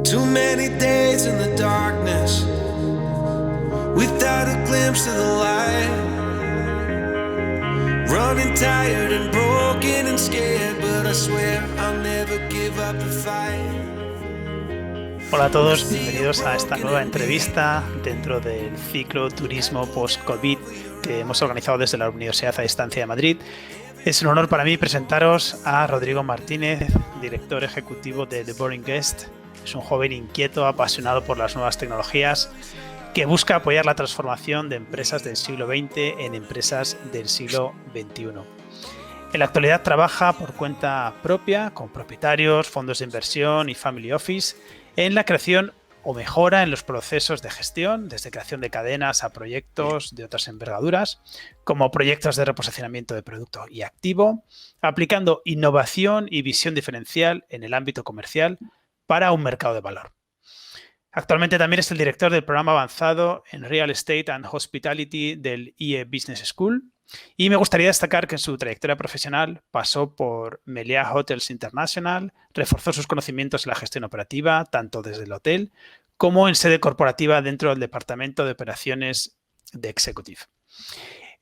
Too many days in the darkness without a glimpse of the light. Running tired and broken and scared, but I swear I'll never give up the fight. Hola a todos, bienvenidos a esta nueva entrevista dentro del ciclo Turismo Post-COVID que hemos organizado desde la Universidad a Distancia de Madrid. Es un honor para mí presentaros a Rodrigo Martínez, director ejecutivo de The Boring Guest. Es un joven inquieto, apasionado por las nuevas tecnologías, que busca apoyar la transformación de empresas del siglo XX en empresas del siglo XXI. En la actualidad trabaja por cuenta propia, con propietarios, fondos de inversión y family office, en la creación o mejora en los procesos de gestión, desde creación de cadenas a proyectos de otras envergaduras, como proyectos de reposicionamiento de producto y activo, aplicando innovación y visión diferencial en el ámbito comercial para un mercado de valor. Actualmente también es el director del programa avanzado en Real Estate and Hospitality del IE Business School. Y me gustaría destacar que en su trayectoria profesional pasó por Meliá Hotels International, reforzó sus conocimientos en la gestión operativa, tanto desde el hotel como en sede corporativa dentro del Departamento de Operaciones de Executive.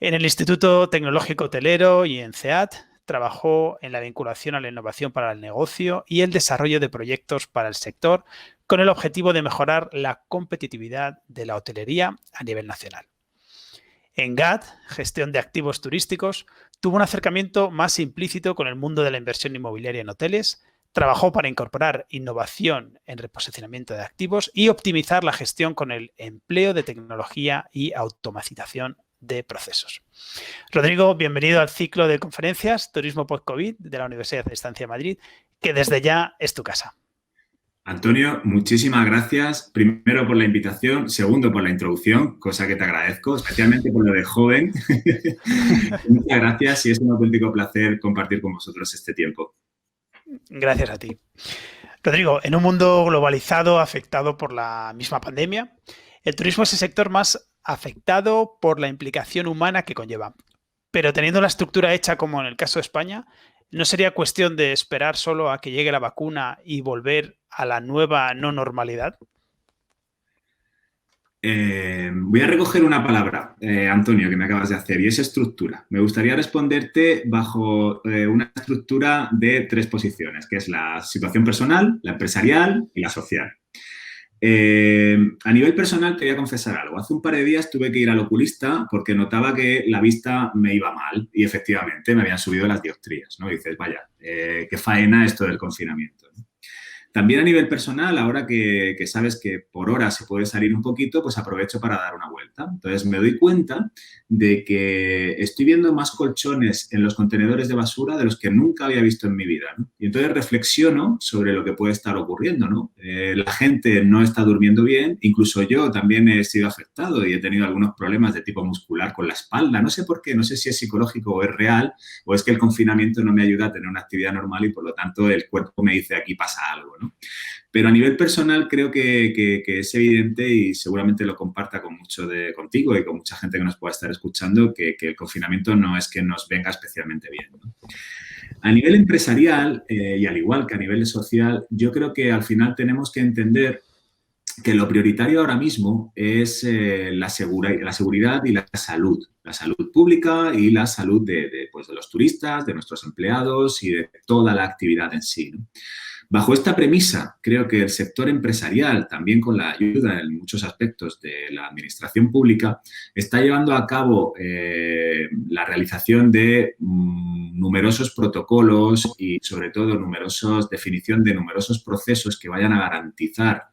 En el Instituto Tecnológico Hotelero y en CEAT trabajó en la vinculación a la innovación para el negocio y el desarrollo de proyectos para el sector con el objetivo de mejorar la competitividad de la hotelería a nivel nacional. En GAT, gestión de activos turísticos, tuvo un acercamiento más implícito con el mundo de la inversión inmobiliaria en hoteles, trabajó para incorporar innovación en reposicionamiento de activos y optimizar la gestión con el empleo de tecnología y automatización de procesos. Rodrigo, bienvenido al ciclo de conferencias Turismo Post-COVID de la Universidad de Distancia de Madrid, que desde ya es tu casa. Antonio, muchísimas gracias. Primero por la invitación, segundo por la introducción, cosa que te agradezco, especialmente por lo de joven. Muchas gracias y es un auténtico placer compartir con vosotros este tiempo. Gracias a ti. Rodrigo, en un mundo globalizado afectado por la misma pandemia, el turismo es el sector más afectado por la implicación humana que conlleva. Pero teniendo la estructura hecha como en el caso de España, ¿no sería cuestión de esperar solo a que llegue la vacuna y volver a la nueva no normalidad? Voy a recoger una palabra, Antonio, que me acabas de hacer, y es estructura. Me gustaría responderte bajo una estructura de tres posiciones, que es la situación personal, la empresarial y la social. A nivel personal, te voy a confesar algo. Hace un par de días tuve que ir al oculista porque notaba que la vista me iba mal y efectivamente me habían subido las dioptrías, ¿no? Y dices, vaya, qué faena esto del confinamiento, ¿no? También a nivel personal, ahora que sabes que por hora se puede salir un poquito, pues aprovecho para dar una vuelta. Entonces, me doy cuenta de que estoy viendo más colchones en los contenedores de basura de los que nunca había visto en mi vida, ¿no? Y entonces reflexiono sobre lo que puede estar ocurriendo, ¿no? La gente no está durmiendo bien, incluso yo también he sido afectado y he tenido algunos problemas de tipo muscular con la espalda. No sé por qué, no sé si es psicológico o es real, o es que el confinamiento no me ayuda a tener una actividad normal y por lo tanto el cuerpo me dice aquí pasa algo, ¿no? Pero a nivel personal creo que es evidente y seguramente lo comparta contigo y con mucha gente que nos pueda estar escuchando que el confinamiento no es que nos venga especialmente bien, ¿no? A nivel empresarial y al igual que a nivel social, yo creo que al final tenemos que entender que lo prioritario ahora mismo es la seguridad y la salud pública y la salud de los turistas, de nuestros empleados y de toda la actividad en sí, ¿no? Bajo esta premisa, creo que el sector empresarial, también con la ayuda en muchos aspectos de la administración pública, está llevando a cabo la realización de numerosos protocolos y, sobre todo, definición de numerosos procesos que vayan a garantizar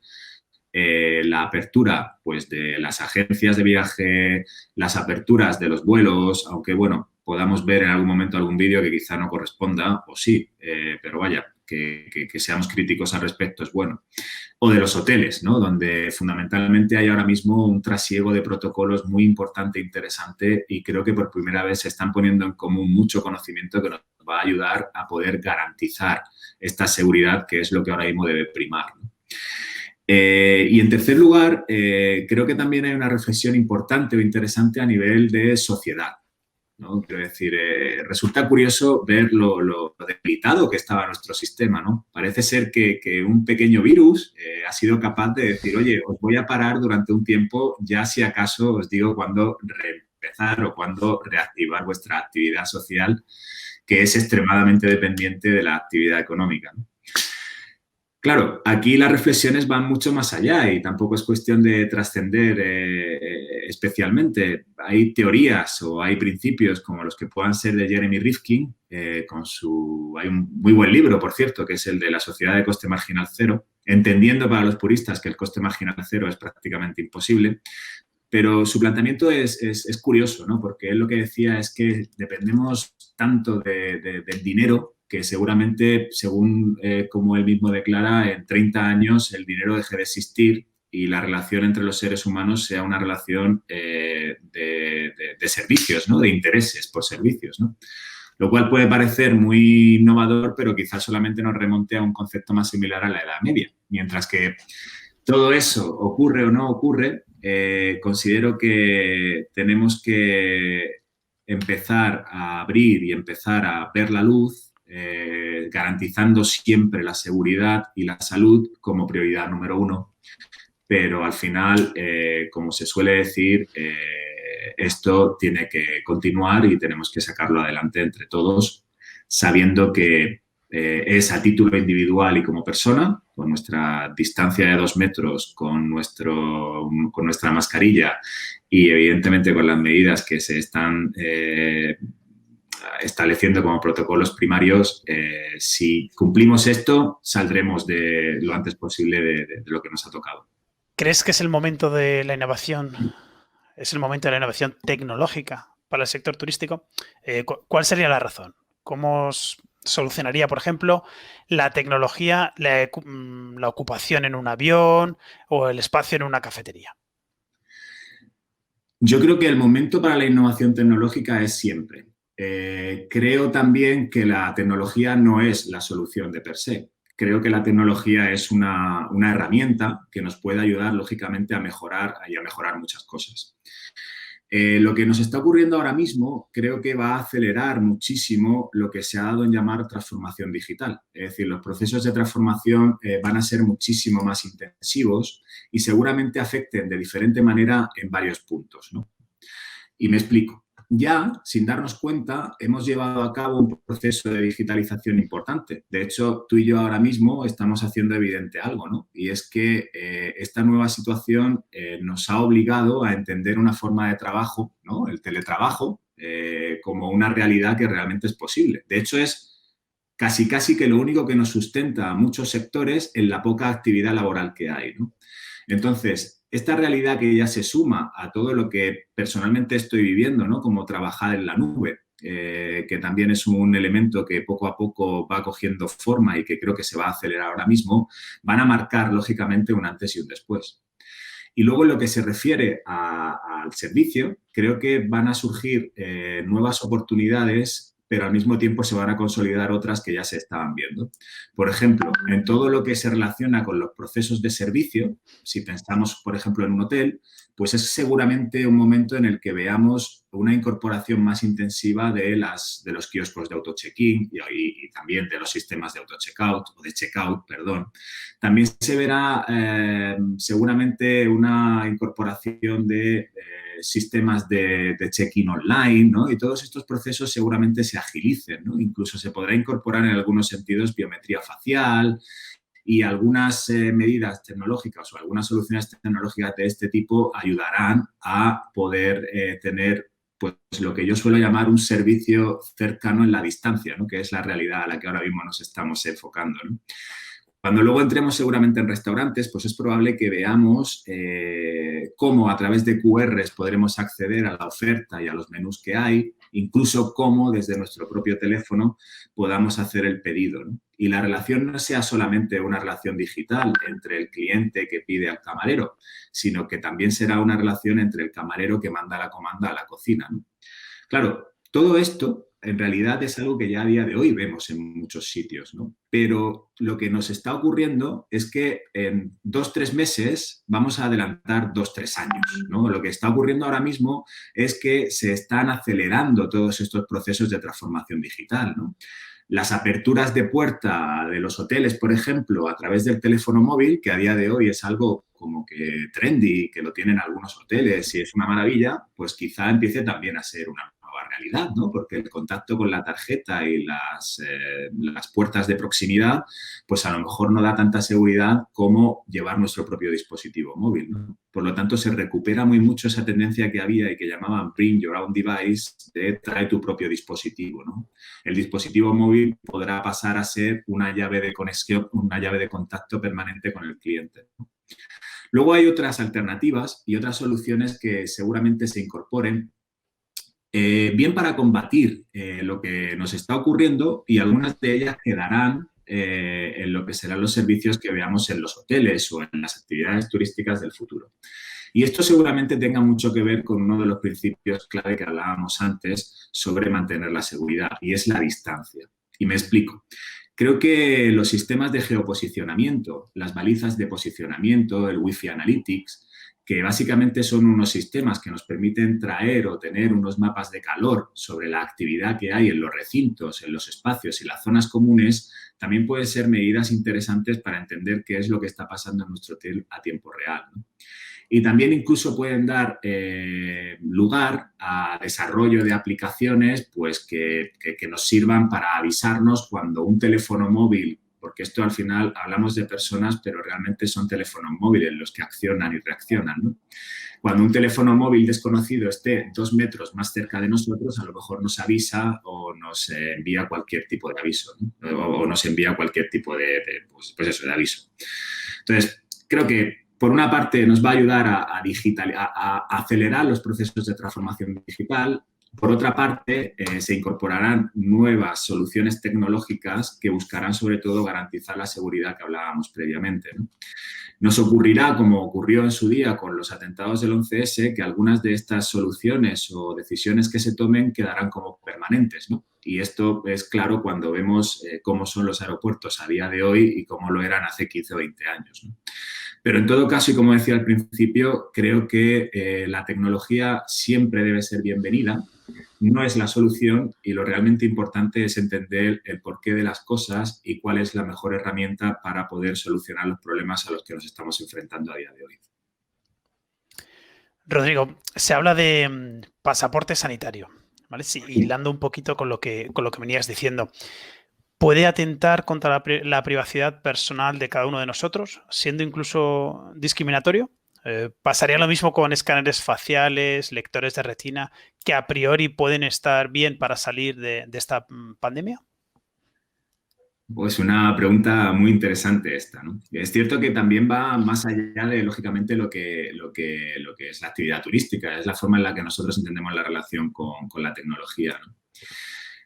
la apertura, pues, de las agencias de viaje, las aperturas de los vuelos, aunque, bueno, podamos ver en algún momento algún vídeo que quizá no corresponda, o sí, pero vaya, que seamos críticos al respecto es bueno. O de los hoteles, ¿no? Donde fundamentalmente hay ahora mismo un trasiego de protocolos muy importante e interesante y creo que por primera vez se están poniendo en común mucho conocimiento que nos va a ayudar a poder garantizar esta seguridad que es lo que ahora mismo debe primar, ¿no? Y en tercer lugar, creo que también hay una reflexión importante o interesante a nivel de sociedad. ¿no? Quiero decir, resulta curioso ver lo debilitado que estaba nuestro sistema, ¿no? Parece ser que un pequeño virus ha sido capaz de decir, oye, os voy a parar durante un tiempo, ya si acaso os digo cuándo reempezar o cuándo reactivar vuestra actividad social, que es extremadamente dependiente de la actividad económica, ¿no? Claro, aquí las reflexiones van mucho más allá y tampoco es cuestión de trascender especialmente. Hay teorías o hay principios como los que puedan ser de Jeremy Rifkin, hay un muy buen libro, por cierto, que es el de la sociedad de coste marginal cero, entendiendo para los puristas que el coste marginal cero es prácticamente imposible. Pero su planteamiento es curioso, ¿no? Porque él lo que decía es que dependemos tanto del dinero que seguramente, según como él mismo declara, en 30 años el dinero deje de existir y la relación entre los seres humanos sea una relación de servicios, ¿no? De intereses por servicios, ¿no? Lo cual puede parecer muy innovador, pero quizás solamente nos remonte a un concepto más similar a la Edad Media. Mientras que todo eso ocurre o no ocurre, considero que tenemos que empezar a abrir y empezar a ver la luz, garantizando siempre la seguridad y la salud como prioridad número uno. Pero al final, como se suele decir, esto tiene que continuar y tenemos que sacarlo adelante entre todos, sabiendo que es a título individual y como persona, con nuestra distancia de 2 metros, con nuestra mascarilla y evidentemente con las medidas que se están estableciendo como protocolos primarios. Si cumplimos esto, saldremos lo antes posible de lo que nos ha tocado. ¿Crees que es el momento de la innovación? ¿Es el momento de la innovación tecnológica para el sector turístico? ¿Cuál sería la razón? ¿Cómo solucionaría, por ejemplo, la tecnología, la ocupación en un avión o el espacio en una cafetería? Yo creo que el momento para la innovación tecnológica es siempre. Creo también que la tecnología no es la solución de per se. Creo que la tecnología es una herramienta que nos puede ayudar, lógicamente, a mejorar muchas cosas. Lo que nos está ocurriendo ahora mismo creo que va a acelerar muchísimo lo que se ha dado en llamar transformación digital. Es decir, los procesos de transformación van a ser muchísimo más intensivos y seguramente afecten de diferente manera en varios puntos, ¿no? Y me explico. Ya, sin darnos cuenta, hemos llevado a cabo un proceso de digitalización importante. De hecho, tú y yo ahora mismo estamos haciendo evidente algo, ¿no? Y es que esta nueva situación nos ha obligado a entender una forma de trabajo, ¿no? El teletrabajo, como una realidad que realmente es posible. De hecho, es casi que lo único que nos sustenta a muchos sectores en la poca actividad laboral que hay, ¿no? Entonces, esta realidad que ya se suma a todo lo que personalmente estoy viviendo, ¿no? Como trabajar en la nube, que también es un elemento que poco a poco va cogiendo forma y que creo que se va a acelerar ahora mismo, van a marcar, lógicamente, un antes y un después. Y luego, en lo que se refiere al servicio, creo que van a surgir nuevas oportunidades, pero al mismo tiempo se van a consolidar otras que ya se estaban viendo. Por ejemplo, en todo lo que se relaciona con los procesos de servicio, si pensamos, por ejemplo, en un hotel, pues es seguramente un momento en el que veamos una incorporación más intensiva de los kioscos de auto-check-in y también de los sistemas de auto-checkout o de checkout, perdón. También se verá seguramente una incorporación de sistemas de check-in online, ¿no? Y todos estos procesos seguramente se agilicen, ¿no? Incluso se podrá incorporar en algunos sentidos biometría facial y algunas medidas tecnológicas o algunas soluciones tecnológicas de este tipo ayudarán a poder tener pues lo que yo suelo llamar un servicio cercano en la distancia, ¿no? Que es la realidad a la que ahora mismo nos estamos enfocando, ¿no? Cuando luego entremos seguramente en restaurantes, pues es probable que veamos cómo a través de QRs podremos acceder a la oferta y a los menús que hay, incluso cómo desde nuestro propio teléfono podamos hacer el pedido, ¿no? Y la relación no sea solamente una relación digital entre el cliente que pide al camarero, sino que también será una relación entre el camarero que manda la comanda a la cocina, ¿no? Claro, todo esto en realidad es algo que ya a día de hoy vemos en muchos sitios, ¿no? Pero lo que nos está ocurriendo es que en 2-3 meses vamos a adelantar 2-3 años, ¿no? Lo que está ocurriendo ahora mismo es que se están acelerando todos estos procesos de transformación digital, ¿no? Las aperturas de puerta de los hoteles, por ejemplo, a través del teléfono móvil, que a día de hoy es algo como que trendy, que lo tienen algunos hoteles y es una maravilla, pues quizá empiece también a ser una nueva realidad, ¿no? Porque el contacto con la tarjeta y las puertas de proximidad, pues a lo mejor no da tanta seguridad como llevar nuestro propio dispositivo móvil, ¿no? Por lo tanto, se recupera muy mucho esa tendencia que había y que llamaban Bring Your Own Device, de trae tu propio dispositivo, ¿no? El dispositivo móvil podrá pasar a ser una llave de conexión, una llave de contacto permanente con el cliente, ¿no? Luego hay otras alternativas y otras soluciones que seguramente se incorporen, bien para combatir lo que nos está ocurriendo, y algunas de ellas quedarán en lo que serán los servicios que veamos en los hoteles o en las actividades turísticas del futuro. Y esto seguramente tenga mucho que ver con uno de los principios clave que hablábamos antes sobre mantener la seguridad, y es la distancia. Y me explico. Creo que los sistemas de geoposicionamiento, las balizas de posicionamiento, el Wi-Fi Analytics, que básicamente son unos sistemas que nos permiten traer o tener unos mapas de calor sobre la actividad que hay en los recintos, en los espacios y las zonas comunes, también pueden ser medidas interesantes para entender qué es lo que está pasando en nuestro hotel a tiempo real, ¿no? Y también incluso pueden dar lugar a desarrollo de aplicaciones pues, que nos sirvan para avisarnos cuando un teléfono móvil, porque esto al final hablamos de personas, pero realmente son teléfonos móviles los que accionan y reaccionan, ¿no? Cuando un teléfono móvil desconocido esté 2 metros más cerca de nosotros, a lo mejor nos avisa o nos envía cualquier tipo de aviso, ¿no? O nos envía cualquier tipo de aviso. Entonces, creo que por una parte nos va a ayudar a acelerar los procesos de transformación digital. Por otra parte, se incorporarán nuevas soluciones tecnológicas que buscarán sobre todo garantizar la seguridad que hablábamos previamente, ¿no? Nos ocurrirá, como ocurrió en su día con los atentados del 11S, que algunas de estas soluciones o decisiones que se tomen quedarán como permanentes, ¿no? Y esto es claro cuando vemos cómo son los aeropuertos a día de hoy y cómo lo eran hace 15 o 20 años, ¿no? Pero en todo caso, y como decía al principio, creo que la tecnología siempre debe ser bienvenida, no es la solución, y lo realmente importante es entender el porqué de las cosas y cuál es la mejor herramienta para poder solucionar los problemas a los que nos estamos enfrentando a día de hoy. Rodrigo, se habla de pasaporte sanitario, ¿vale? Sí, hilando un poquito con lo que venías diciendo. ¿Puede atentar contra la privacidad personal de cada uno de nosotros, siendo incluso discriminatorio? ¿Pasaría lo mismo con escáneres faciales, lectores de retina, que a priori pueden estar bien para salir de esta pandemia? Pues una pregunta muy interesante esta, ¿no? Es cierto que también va más allá de, lógicamente, lo que es la actividad turística, es la forma en la que nosotros entendemos la relación con la tecnología, ¿no?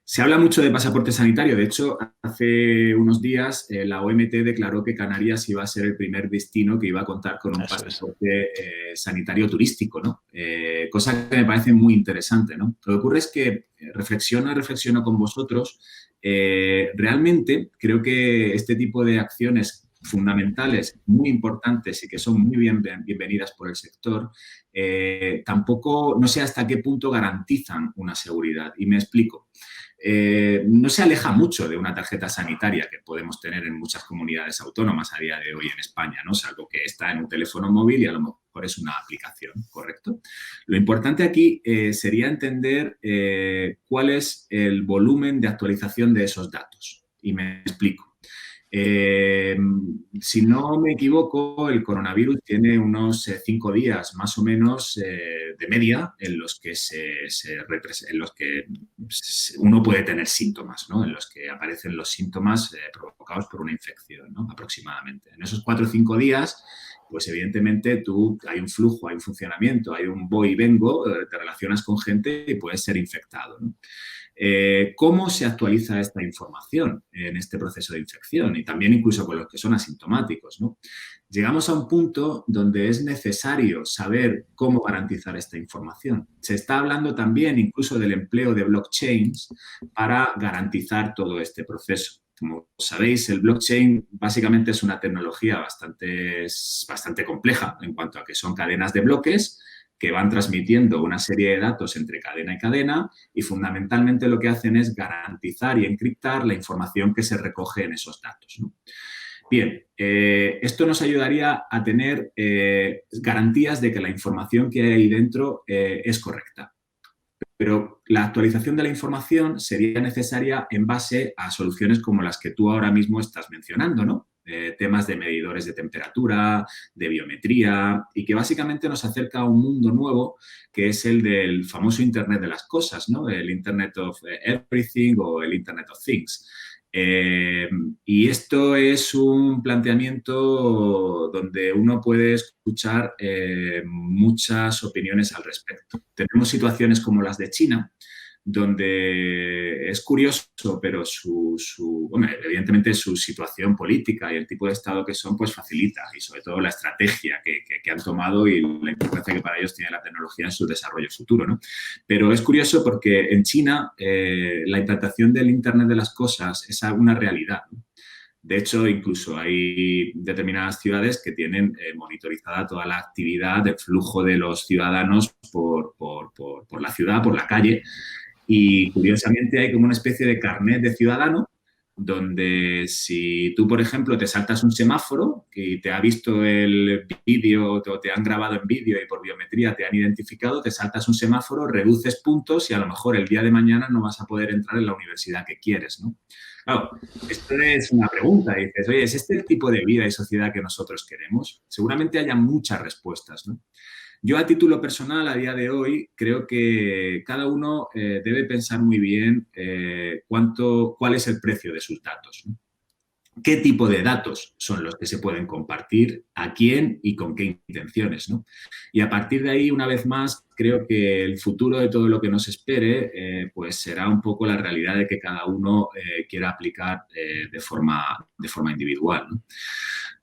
Se habla mucho de pasaporte sanitario. De hecho, hace unos días la OMT declaró que Canarias iba a ser el primer destino que iba a contar con un pasaporte sanitario turístico, ¿no? Cosa que me parece muy interesante, ¿no? Lo que ocurre es que reflexiono con vosotros. Realmente creo que este tipo de acciones fundamentales, muy importantes y que son muy bienvenidas por el sector, tampoco, no sé hasta qué punto garantizan una seguridad. Y me explico. No se aleja mucho de una tarjeta sanitaria que podemos tener en muchas comunidades autónomas a día de hoy en España, ¿no? Salvo que está en un teléfono móvil y a lo mejor es una aplicación, ¿correcto? Lo importante aquí sería entender cuál es el volumen de actualización de esos datos. Y me explico. Si no me equivoco, el coronavirus tiene unos 5 días más o menos de media en los que uno puede tener síntomas, ¿no? En los que aparecen los síntomas provocados por una infección, ¿no? Aproximadamente. En esos 4 o 5 días pues evidentemente hay un flujo, hay un funcionamiento, hay un voy y vengo, te relacionas con gente y puedes ser infectado, ¿no? ¿Cómo se actualiza esta información en este proceso de infección? Y también incluso con los que son asintomáticos, ¿no? Llegamos a un punto donde es necesario saber cómo garantizar esta información. Se está hablando también incluso del empleo de blockchains para garantizar todo este proceso. Como sabéis, el blockchain básicamente es una tecnología bastante compleja en cuanto a que son cadenas de bloques que van transmitiendo una serie de datos entre cadena y cadena y fundamentalmente lo que hacen es garantizar y encriptar la información que se recoge en esos datos, ¿no? Bien, esto nos ayudaría a tener garantías de que la información que hay ahí dentro es correcta. Pero la actualización de la información sería necesaria en base a soluciones como las que tú ahora mismo estás mencionando, ¿no? Temas de medidores de temperatura, de biometría y que básicamente nos acerca a un mundo nuevo que es el del famoso Internet de las cosas, ¿no? El Internet of Everything o el Internet of Things. Y esto es un planteamiento donde uno puede escuchar muchas opiniones al respecto. Tenemos situaciones como las de China, donde es curioso, pero evidentemente su situación política y el tipo de Estado que son, pues facilita, y sobre todo la estrategia que han tomado y la importancia que para ellos tiene la tecnología en su desarrollo futuro, ¿no? Pero es curioso porque en China la implantación del Internet de las cosas es una realidad, ¿no? De hecho, incluso hay determinadas ciudades que tienen monitorizada toda la actividad del flujo de los ciudadanos por la ciudad, por la calle. Y curiosamente hay como una especie de carnet de ciudadano donde si tú, por ejemplo, te saltas un semáforo y te ha visto el vídeo o te han grabado en vídeo y por biometría te han identificado, te saltas un semáforo, reduces puntos y a lo mejor el día de mañana no vas a poder entrar en la universidad que quieres, ¿no? Claro, esto es una pregunta. Dices, oye, ¿es este el tipo de vida y sociedad que nosotros queremos? Seguramente haya muchas respuestas, ¿no? Yo a título personal, a día de hoy, creo que cada uno debe pensar muy bien cuál es el precio de sus datos, ¿no? ¿Qué tipo de datos son los que se pueden compartir? ¿A quién y con qué intenciones, ¿no? Y a partir de ahí, una vez más, creo que el futuro de todo lo que nos espere pues será un poco la realidad de que cada uno quiera aplicar de forma individual, ¿no?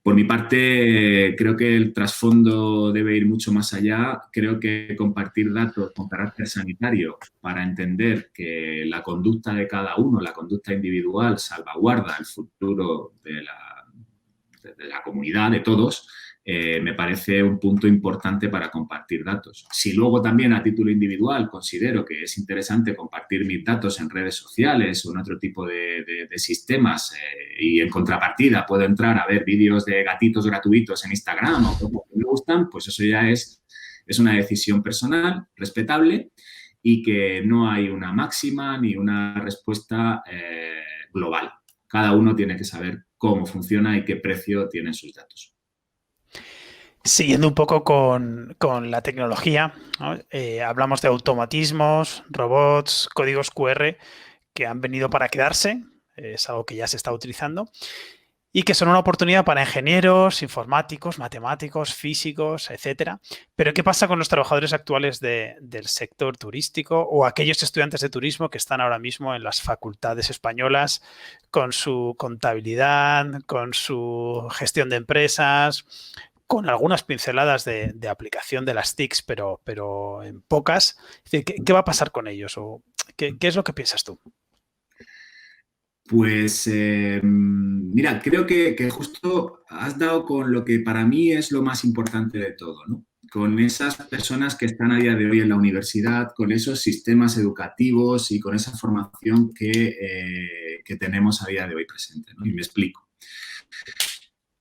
Por mi parte, creo que el trasfondo debe ir mucho más allá. Creo que compartir datos con carácter sanitario para entender que la conducta de cada uno, la conducta individual, salvaguarda el futuro de la comunidad, de todos, me parece un punto importante para compartir datos. Si luego también a título individual considero que es interesante compartir mis datos en redes sociales o en otro tipo de sistemas y en contrapartida puedo entrar a ver vídeos de gatitos gratuitos en Instagram o cosas que me gustan, pues eso ya es una decisión personal, respetable y que no hay una máxima ni una respuesta global. Cada uno tiene que saber cómo funciona y qué precio tienen sus datos. Siguiendo un poco con la tecnología, ¿no? Hablamos de automatismos, robots, códigos QR que han venido para quedarse, es algo que ya se está utilizando y que son una oportunidad para ingenieros, informáticos, matemáticos, físicos, etcétera. Pero ¿qué pasa con los trabajadores actuales del sector turístico o aquellos estudiantes de turismo que están ahora mismo en las facultades españolas con su contabilidad, con su gestión de empresas, con algunas pinceladas de aplicación de las TICs, pero en pocas? ¿Qué va a pasar con ellos? ¿O qué es lo que piensas tú? Pues, mira, creo que justo has dado con lo que para mí es lo más importante de todo, ¿no? Con esas personas que están a día de hoy en la universidad, con esos sistemas educativos y con esa formación que tenemos a día de hoy presente, ¿no? Y me explico.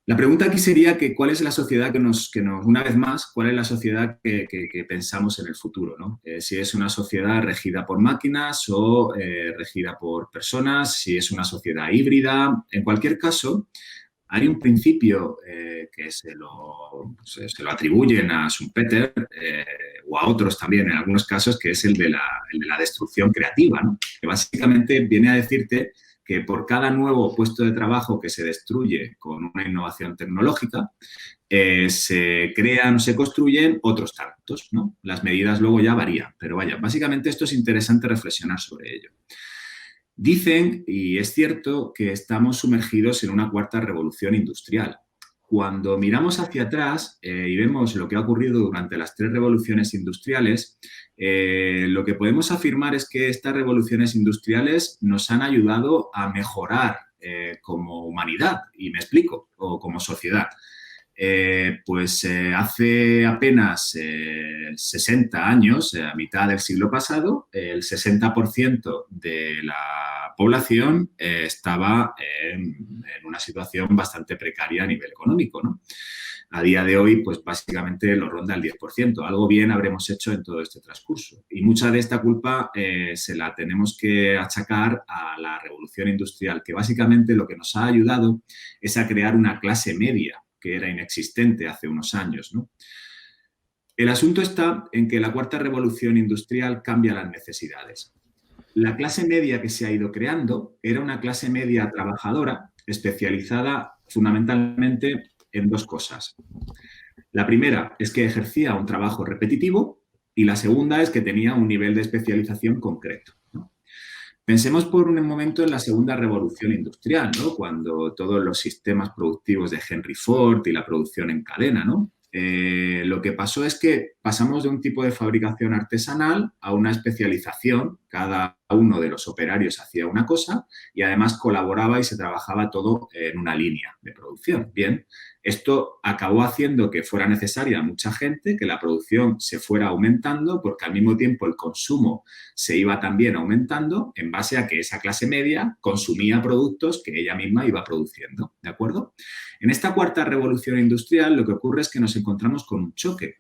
La pregunta aquí sería que cuál es la sociedad que nos, una vez más, cuál es la sociedad que pensamos en el futuro, ¿no? Si es una sociedad regida por máquinas o regida por personas, si es una sociedad híbrida. En cualquier caso, hay un principio que se lo atribuyen a Schumpeter o a otros también en algunos casos, que es el de la destrucción creativa, ¿no? Que básicamente viene a decirte que por cada nuevo puesto de trabajo que se destruye con una innovación tecnológica, se crean o se construyen otros tantos, ¿no? Las medidas luego ya varían, pero vaya, básicamente esto es interesante reflexionar sobre ello. Dicen, y es cierto, que estamos sumergidos en una cuarta revolución industrial. Cuando miramos hacia atrás y vemos lo que ha ocurrido durante las 3 revoluciones industriales, lo que podemos afirmar es que estas revoluciones industriales nos han ayudado a mejorar como humanidad, y me explico, o como sociedad. Hace apenas 60 años, a mitad del siglo pasado, el 60% de la población estaba en una situación bastante precaria a nivel económico, ¿no? A día de hoy, pues básicamente lo ronda el 10%. Algo bien habremos hecho en todo este transcurso. Y mucha de esta culpa se la tenemos que achacar a la revolución industrial, que básicamente lo que nos ha ayudado es a crear una clase media que era inexistente hace unos años, ¿no? El asunto está en que la cuarta revolución industrial cambia las necesidades. La clase media que se ha ido creando era una clase media trabajadora especializada fundamentalmente en 2 cosas. La primera es que ejercía un trabajo repetitivo y la segunda es que tenía un nivel de especialización concreto, ¿no? Pensemos por un momento en la segunda revolución industrial, ¿no? Cuando todos los sistemas productivos de Henry Ford y la producción en cadena, ¿no? Lo que pasó es que pasamos de un tipo de fabricación artesanal a una especialización. Cada uno de los operarios hacía una cosa y además colaboraba y se trabajaba todo en una línea de producción. Bien, esto acabó haciendo que fuera necesaria mucha gente, que la producción se fuera aumentando porque al mismo tiempo el consumo se iba también aumentando en base a que esa clase media consumía productos que ella misma iba produciendo, ¿de acuerdo? En esta cuarta revolución industrial lo que ocurre es que nos encontramos con un choque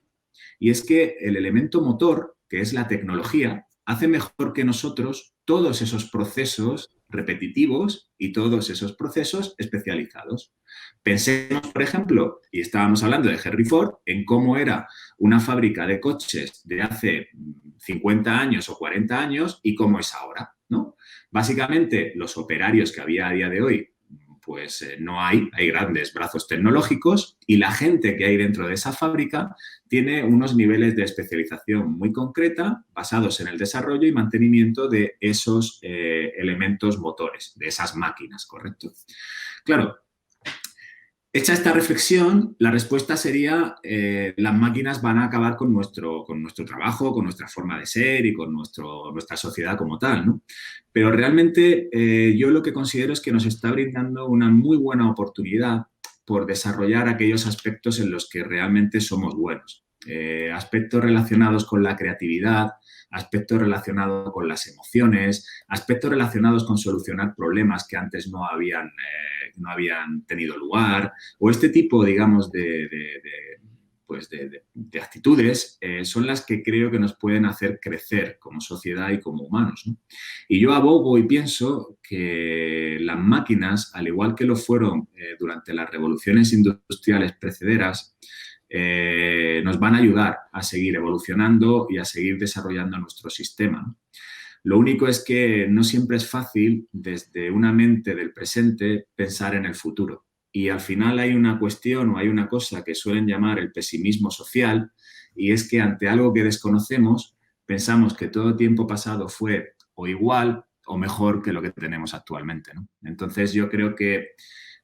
y es que el elemento motor, que es la tecnología, hace mejor que nosotros todos esos procesos repetitivos y todos esos procesos especializados. Pensemos, por ejemplo, y estábamos hablando de Henry Ford, en cómo era una fábrica de coches de hace 50 años o 40 años y cómo es ahora, ¿no? Básicamente, los operarios que había a día de hoy, pues no hay grandes brazos tecnológicos y la gente que hay dentro de esa fábrica tiene unos niveles de especialización muy concreta basados en el desarrollo y mantenimiento de esos elementos motores, de esas máquinas, ¿correcto? Claro, hecha esta reflexión, la respuesta sería las máquinas van a acabar con nuestro trabajo, con nuestra forma de ser y con nuestra sociedad como tal, ¿no? Pero realmente yo lo que considero es que nos está brindando una muy buena oportunidad por desarrollar aquellos aspectos en los que realmente somos buenos. Aspectos relacionados con la creatividad, aspectos relacionados con las emociones, aspectos relacionados con solucionar problemas que antes no habían tenido lugar, o este tipo, digamos, de actitudes son las que creo que nos pueden hacer crecer como sociedad y como humanos, ¿no? Y yo abogo y pienso que las máquinas, al igual que lo fueron durante las revoluciones industriales precederas, nos van a ayudar a seguir evolucionando y a seguir desarrollando nuestro sistema, ¿no? Lo único es que no siempre es fácil, desde una mente del presente, pensar en el futuro. Y al final hay una cuestión o hay una cosa que suelen llamar el pesimismo social, y es que ante algo que desconocemos pensamos que todo tiempo pasado fue o igual o mejor que lo que tenemos actualmente, ¿no? Entonces yo creo que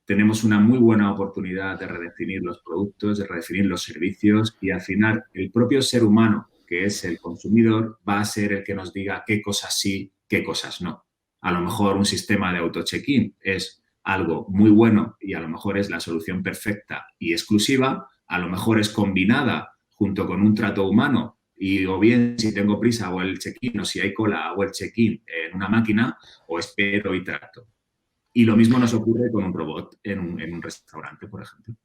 tenemos una muy buena oportunidad de redefinir los productos, de redefinir los servicios y al final el propio ser humano, que es el consumidor, va a ser el que nos diga qué cosas sí, qué cosas no. A lo mejor un sistema de auto-check-in es algo muy bueno y a lo mejor es la solución perfecta y exclusiva, a lo mejor es combinada junto con un trato humano y o bien si tengo prisa hago el check-in o si hay cola hago el check-in en una máquina o espero y trato. Y lo mismo nos ocurre con un robot en un restaurante, por ejemplo.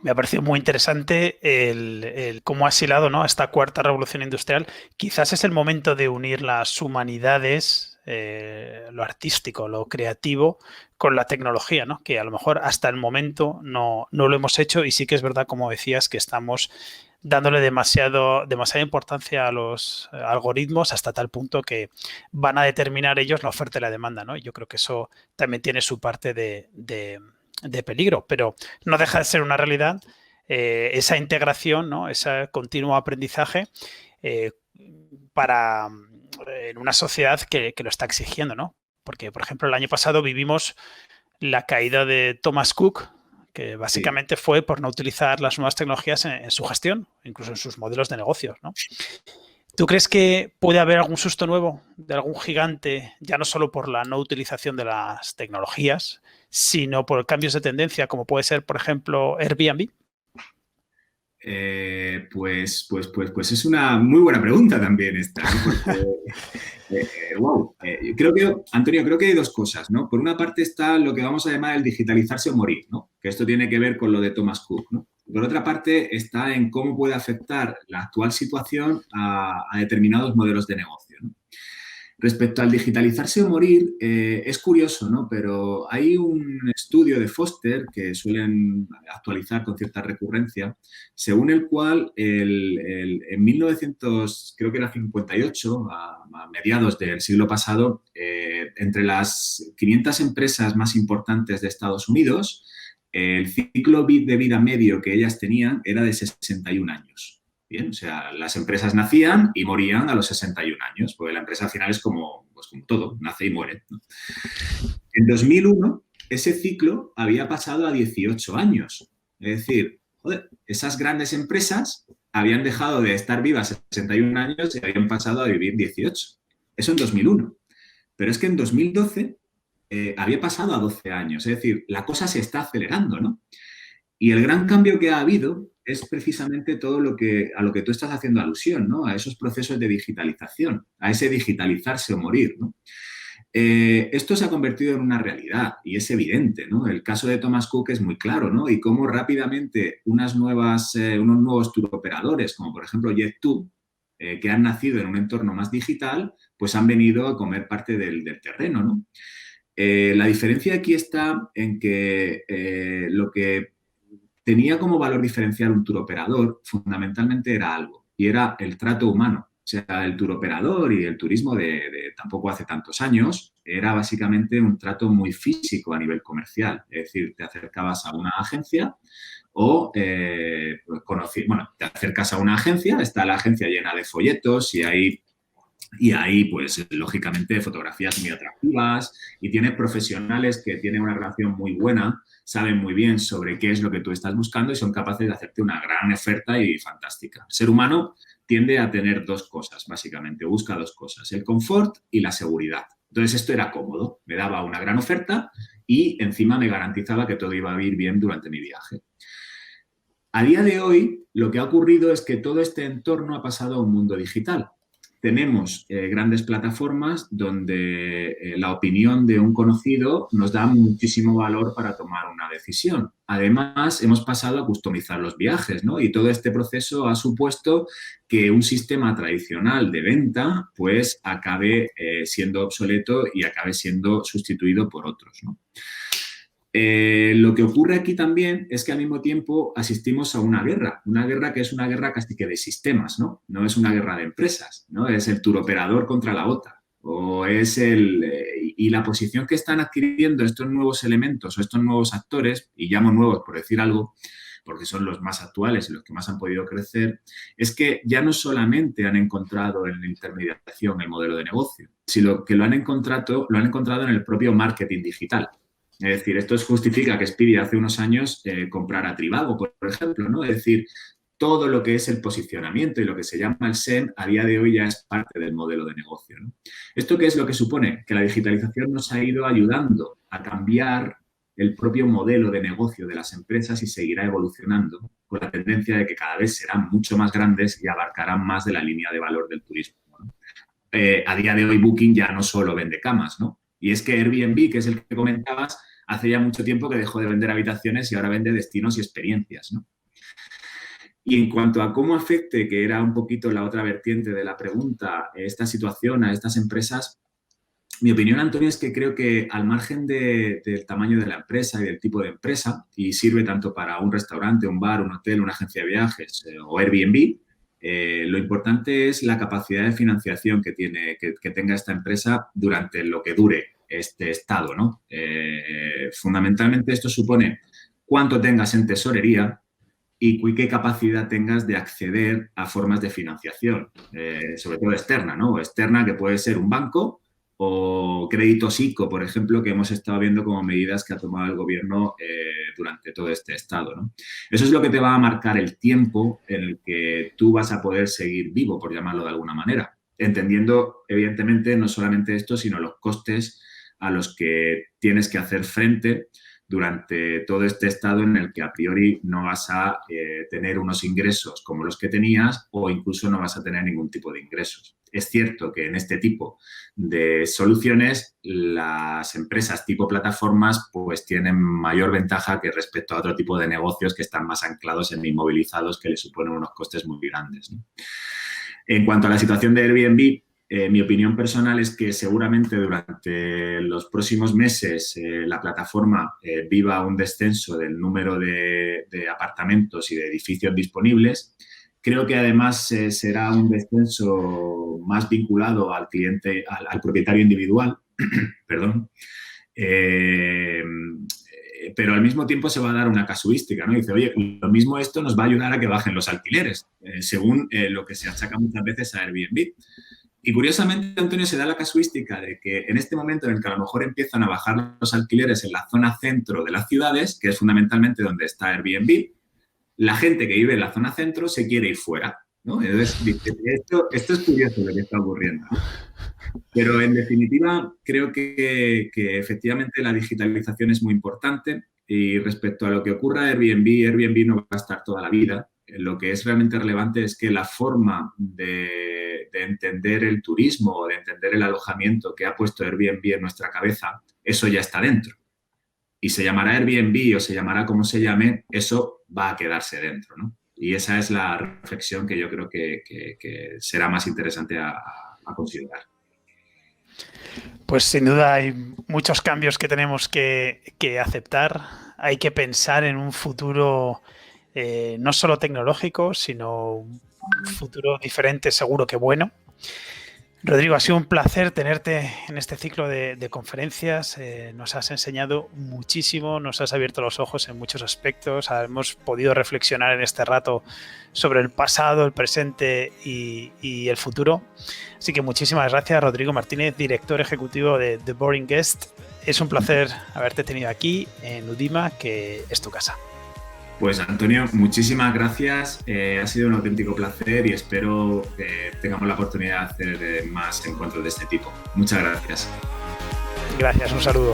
Me ha parecido muy interesante el cómo has hilado, ¿no?, esta cuarta revolución industrial. Quizás es el momento de unir las humanidades lo artístico, lo creativo con la tecnología, ¿no? Que a lo mejor hasta el momento no lo hemos hecho y sí que es verdad, como decías, que estamos dándole demasiada importancia a los algoritmos hasta tal punto que van a determinar ellos la oferta y la demanda, ¿no? Yo creo que eso también tiene su parte de peligro, pero no deja de ser una realidad esa integración, ¿no? Ese continuo aprendizaje para en una sociedad que lo está exigiendo, ¿no? Porque, por ejemplo, el año pasado vivimos la caída de Thomas Cook, que básicamente fue por no utilizar las nuevas tecnologías en su gestión, incluso en sus modelos de negocios, ¿no? ¿Tú crees que puede haber algún susto nuevo de algún gigante, ya no solo por la no utilización de las tecnologías, sino por cambios de tendencia, como puede ser, por ejemplo, Airbnb? Pues es una muy buena pregunta también esta, ¿no? Porque, creo que, Antonio, creo que hay dos cosas, ¿no? Por una parte está lo que vamos a llamar el digitalizarse o morir, ¿no? Que esto tiene que ver con lo de Thomas Cook, ¿no? Por otra parte está en cómo puede afectar la actual situación a determinados modelos de negocio, ¿no? Respecto al digitalizarse o morir, es curioso, ¿no? Pero hay un estudio de Foster que suelen actualizar con cierta recurrencia, según el cual en 1900, creo que era 58, a mediados del siglo pasado, entre las 500 empresas más importantes de Estados Unidos, el ciclo de vida medio que ellas tenían era de 61 años. Bien, o sea, las empresas nacían y morían a los 61 años, porque la empresa al final es como, pues como todo, nace y muere, ¿no? En 2001, ese ciclo había pasado a 18 años. Es decir, joder, esas grandes empresas habían dejado de estar vivas 61 años y habían pasado a vivir 18. Eso en 2001. Pero es que en 2012 había pasado a 12 años. Es decir, la cosa se está acelerando, ¿no? Y el gran cambio que ha habido es precisamente todo a lo que tú estás haciendo alusión, ¿no? A esos procesos de digitalización, a ese digitalizarse o morir, ¿no? Esto se ha convertido en una realidad y es evidente, ¿no? El caso de Thomas Cook es muy claro, ¿no? Y cómo rápidamente unos nuevos turoperadores, como por ejemplo Jet2, que han nacido en un entorno más digital, pues han venido a comer parte del terreno, ¿no? La diferencia aquí está en que lo que tenía como valor diferencial un turoperador fundamentalmente era algo, y era el trato humano. O sea, el turoperador y el turismo de tampoco hace tantos años era básicamente un trato muy físico a nivel comercial. Es decir, te acercabas a una agencia o te acercas a una agencia, está la agencia llena de folletos y hay, pues, lógicamente, fotografías muy atractivas y tienes profesionales que tienen una relación muy buena, saben muy bien sobre qué es lo que tú estás buscando y son capaces de hacerte una gran oferta y fantástica. El ser humano tiende a tener dos cosas, básicamente, busca dos cosas, el confort y la seguridad. Entonces, esto era cómodo, me daba una gran oferta y encima me garantizaba que todo iba a ir bien durante mi viaje. A día de hoy, lo que ha ocurrido es que todo este entorno ha pasado a un mundo digital. Tenemos grandes plataformas donde la opinión de un conocido nos da muchísimo valor para tomar una decisión. Además, hemos pasado a customizar los viajes, ¿no? Y todo este proceso ha supuesto que un sistema tradicional de venta pues acabe siendo obsoleto y acabe siendo sustituido por otros, ¿no? Lo que ocurre aquí también es que al mismo tiempo asistimos a una guerra que es una guerra casi que de sistemas, ¿no? No es una guerra de empresas, ¿no? Es el turoperador contra la OTA. Y la posición que están adquiriendo estos nuevos elementos o estos nuevos actores, y llamo nuevos por decir algo, porque son los más actuales y los que más han podido crecer, es que ya no solamente han encontrado en la intermediación el modelo de negocio, sino que lo han encontrado en el propio marketing digital. Es decir, esto justifica que Speedy hace unos años comprara Trivago, por ejemplo, ¿no? Es decir, todo lo que es el posicionamiento y lo que se llama el SEM a día de hoy ya es parte del modelo de negocio, ¿no? ¿Esto qué es lo que supone? Que la digitalización nos ha ido ayudando a cambiar el propio modelo de negocio de las empresas y seguirá evolucionando con la tendencia de que cada vez serán mucho más grandes y abarcarán más de la línea de valor del turismo, ¿no? A día de hoy Booking ya no solo vende camas, ¿no? Y es que Airbnb, que es el que comentabas, hace ya mucho tiempo que dejó de vender habitaciones y ahora vende destinos y experiencias, ¿no? Y en cuanto a cómo afecte, que era un poquito la otra vertiente de la pregunta, esta situación a estas empresas, Mi opinión, Antonio, es que creo que al margen del tamaño de la empresa y del tipo de empresa, y sirve tanto para un restaurante, un bar, un hotel, una agencia de viajes o Airbnb, lo importante es la capacidad de financiación que tenga esta empresa durante lo que dure este estado, ¿no? Fundamentalmente esto supone cuánto tengas en tesorería y qué capacidad tengas de acceder a formas de financiación, sobre todo externa, ¿no? Externa, que puede ser un banco, o créditos ICO, por ejemplo, que hemos estado viendo como medidas que ha tomado el gobierno durante todo este estado, ¿no? Eso es lo que te va a marcar el tiempo en el que tú vas a poder seguir vivo, por llamarlo de alguna manera, entendiendo, evidentemente, no solamente esto, sino los costes a los que tienes que hacer frente durante todo este estado en el que a priori no vas a tener unos ingresos como los que tenías o incluso no vas a tener ningún tipo de ingresos. Es cierto que en este tipo de soluciones las empresas tipo plataformas pues tienen mayor ventaja que respecto a otro tipo de negocios que están más anclados en inmovilizados que les suponen unos costes muy grandes, ¿no? En cuanto a la situación de Airbnb, mi opinión personal es que seguramente durante los próximos meses la plataforma viva un descenso del número de apartamentos y de edificios disponibles. Creo que además será un descenso más vinculado al cliente, al propietario individual, perdón. Pero al mismo tiempo se va a dar una casuística, ¿no? Dice, oye, lo mismo esto nos va a ayudar a que bajen los alquileres, según lo que se achaca muchas veces a Airbnb. Y curiosamente, Antonio, se da la casuística de que en este momento en el que a lo mejor empiezan a bajar los alquileres en la zona centro de las ciudades, que es fundamentalmente donde está Airbnb, la gente que vive en la zona centro se quiere ir fuera, ¿no? Entonces, esto es curioso lo que está ocurriendo, ¿no? Pero en definitiva, creo que efectivamente la digitalización es muy importante y respecto a lo que ocurra Airbnb no va a estar toda la vida. Lo que es realmente relevante es que la forma de entender el turismo o de entender el alojamiento que ha puesto Airbnb en nuestra cabeza, eso ya está dentro. Y se llamará Airbnb o se llamará como se llame, eso va a quedarse dentro, ¿no? Y esa es la reflexión que yo creo que será más interesante a considerar. Pues sin duda hay muchos cambios que tenemos que aceptar. Hay que pensar en un futuro no solo tecnológico, sino un futuro diferente, seguro que bueno. Rodrigo, ha sido un placer tenerte en este ciclo de conferencias. Nos has enseñado muchísimo, nos has abierto los ojos en muchos aspectos. Hemos podido reflexionar en este rato sobre el pasado, el presente y el futuro. Así que muchísimas gracias, Rodrigo Martínez, director ejecutivo de The Boring Guest. Es un placer haberte tenido aquí en Udima, que es tu casa. Pues Antonio, muchísimas gracias. Ha sido un auténtico placer y espero que tengamos la oportunidad de hacer más encuentros de este tipo. Muchas gracias. Gracias, un saludo.